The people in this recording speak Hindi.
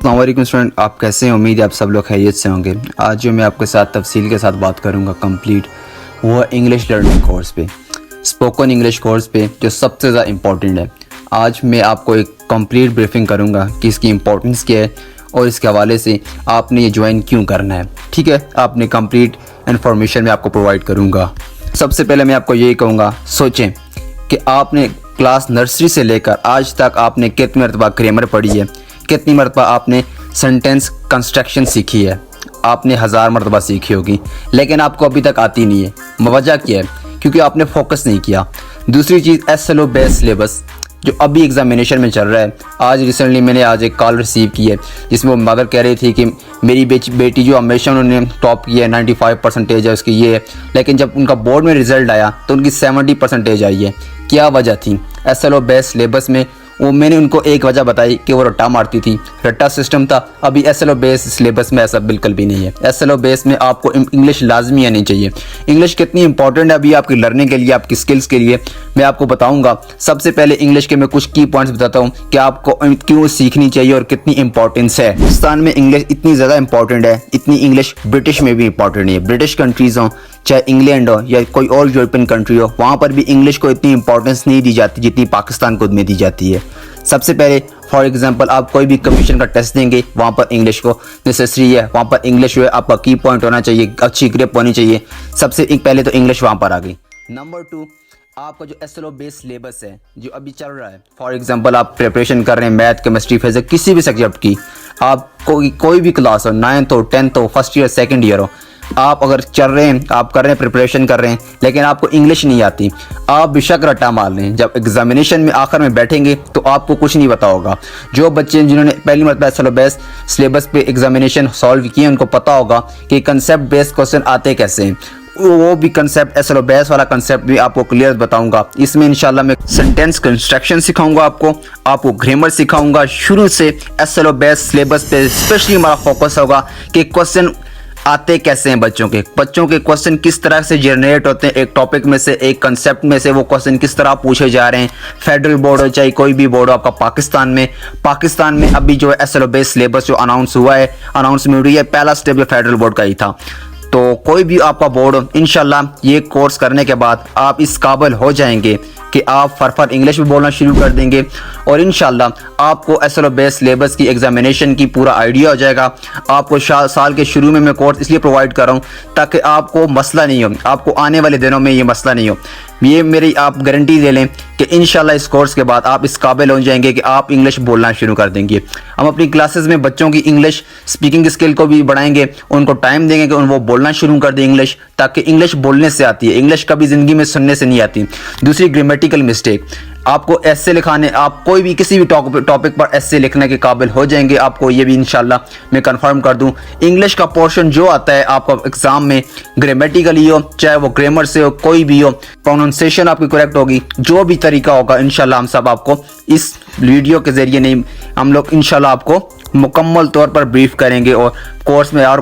अस्सलामुअलैकुम स्टूडेंट, आप कैसे हैं? उम्मीद है आप सब लोग खैरियत से होंगे। आज जो मैं आपके साथ तफसील के साथ बात करूंगा कंप्लीट वो इंग्लिश लर्निंग कोर्स पे, स्पोकन इंग्लिश कोर्स पे, जो सबसे ज़्यादा इम्पॉर्टेंट है। आज मैं आपको एक कंप्लीट ब्रीफिंग करूंगा कि इसकी इम्पोर्टेंस क्या है और इसके हवाले से आपने ये ज्वाइन क्यों करना है। ठीक है, आपने कंप्लीट इन्फॉर्मेशन मैं आपको प्रोवाइड करूँगा। सबसे पहले मैं आपको यही कहूँगा, सोचें कि आपने क्लास नर्सरी से लेकर आज तक आपने कितनी मरतबा ग्रामर पढ़ी है, कितनी मरतबा आपने सेंटेंस कंस्ट्रक्शन सीखी है। आपने 1000 मरतबा सीखी होगी, लेकिन आपको अभी तक आती नहीं है। वजह क्या है? क्योंकि आपने फोकस नहीं किया। दूसरी चीज़, SLO बेस्ड सिलेबस जो अभी एग्जामिनेशन में चल रहा है। आज रिसेंटली मैंने एक कॉल रिसीव की है जिसमें वो मदर कह रही थी कि मेरी बेटी जो हमेशा उन्होंने टॉप किया है, 95% है उसकी ये है, लेकिन जब उनका बोर्ड में रिजल्ट आया तो उनकी 70% आई है। क्या वजह थी? SLO बेस्ड सिलेबस में वो मैंने उनको एक वजह बताई कि वो रट्टा मारती थी, रट्टा सिस्टम था। अभी SLO बेस सिलेबस में ऐसा बिल्कुल भी नहीं है। SLO बेस में आपको इंग्लिश लाजमी आनी चाहिए। इंग्लिश कितनी इंपॉर्टेंट है अभी आपकी लर्निंग के लिए, आपकी स्किल्स के लिए, मैं आपको बताऊंगा। सबसे पहले इंग्लिश के मैं कुछ की पॉइंट्स बताता हूँ कि आपको क्यों सीखनी चाहिए और कितनी इंपॉर्टेंस है। हिंदुस्तान में इंग्लिश इतनी ज़्यादा इंपॉर्टेंट है, इतनी इंग्लिश ब्रिटिश में भी इंपॉर्टेंट है। ब्रिटिश कंट्रीज़ हों, चाहे इंग्लैंड हो या कोई और यूरोपियन कंट्री हो, वहाँ पर भी इंग्लिश को इतनी इंपॉर्टेंस नहीं दी जाती जितनी पाकिस्तान को में दी जाती है। सबसे पहले फॉर एग्जांपल आप कोई भी कमीशन का टेस्ट देंगे, वहाँ पर इंग्लिश को नेसेसरी है, वहाँ पर इंग्लिश जो है आपका की पॉइंट होना चाहिए, अच्छी ग्रिप होनी चाहिए। सबसे पहले तो इंग्लिश वहाँ पर आ गई। नंबर 2, आपका जो SLO बेस्ड सिलेबस है जो अभी चल रहा है, फॉर एग्जांपल आप प्रिपरेशन कर रहे हैं मैथ, केमिस्ट्री, फिजिक्स, किसी भी सब्जेक्ट की, आप कोई भी क्लास हो, 9th हो, 10th हो, फर्स्ट ईयर, सेकेंड ईयर हो, आप अगर चल रहे हैं, आप कर रहे हैं, प्रिपरेशन कर रहे हैं, लेकिन आपको इंग्लिश नहीं आती, आप बेशक रट्टा मार लें, जब एग्जामिनेशन में आखिर में बैठेंगे तो आपको कुछ नहीं पता होगा। जो बच्चे जिन्होंने पहली मरतबा SLO बेस्ड सिलेबस पे एग्जामिनेशन सॉल्व किए, उनको पता होगा कि कंसेप्ट बेस्ड क्वेश्चन आते कैसे हैं। वो भी कंसेप्ट SLO बेस्ड वाला कंसेप्ट भी आपको क्लियर बताऊंगा। इसमें इंशाल्लाह मैं सेंटेंस कंस्ट्रक्शन सिखाऊंगा, आपको ग्रामर सिखाऊंगा। शुरू से SLO बेस्ड सिलेबस पे स्पेशली हमारा फोकस होगा कि क्वेश्चन आते कैसे हैं, बच्चों के क्वेश्चन किस तरह से जनरेट होते हैं, एक टॉपिक में से, एक कंसेप्ट में से वो क्वेश्चन किस तरह पूछे जा रहे हैं। फेडरल बोर्ड हो चाहे कोई भी बोर्ड हो आपका पाकिस्तान में अभी जो है SLO बेस्ड सिलेबस जो अनाउंस हुआ है, अनाउंसमेंट हुई है, पहला स्टेप जो फेडरल बोर्ड का ही था। तो कोई भी आपका बोर्ड हो, इंशाल्लाह ये कोर्स करने के बाद आप इस काबिल हो जाएंगे कि आप फरफर इंग्लिश भी बोलना शुरू कर देंगे और इंशाल्लाह आपको SLO बेस्ड सिलेबस की एग्जामिनेशन की पूरा आइडिया हो जाएगा। आपको साल के शुरू में मैं कोर्स इसलिए प्रोवाइड कर रहा हूँ ताकि आपको मसला नहीं हो, आपको आने वाले दिनों में ये मसला नहीं हो। ये मेरी आप गारंटी दे लें कि इंशाल्लाह इस कोर्स के बाद आप इस काबिल हो जाएंगे कि आप इंग्लिश बोलना शुरू कर देंगे। हम अपनी क्लासेस में बच्चों की इंग्लिश स्पीकिंग स्किल को भी बढ़ाएंगे, उनको टाइम देंगे कि वो बोलना शुरू कर दें इंग्लिश, ताकि इंग्लिश बोलने से आती है, इंग्लिश कभी ज़िंदगी में सुनने से नहीं आती। दूसरी, ग्रामेटिकल मिस्टेक, आपको ऐसे लिखाने, आप कोई भी किसी भी टॉपिक पर ऐसे लिखने के काबिल हो जाएंगे। आपको ये भी इंशाल्लाह मैं कंफर्म कर दूं। इंग्लिश का पोर्शन जो आता है आपका एग्जाम में, ग्रामेटिकली हो चाहे वो ग्रामर से हो, कोई भी हो, प्रोनाउंसिएशन आपकी करेक्ट होगी, जो भी तरीका होगा इंशाल्लाह हम सब आपको इस वीडियो के जरिए नहीं, हम लोग इंशाल्लाह आपको मुकम्मल तौर पर ब्रीफ करेंगे और कोर्स में और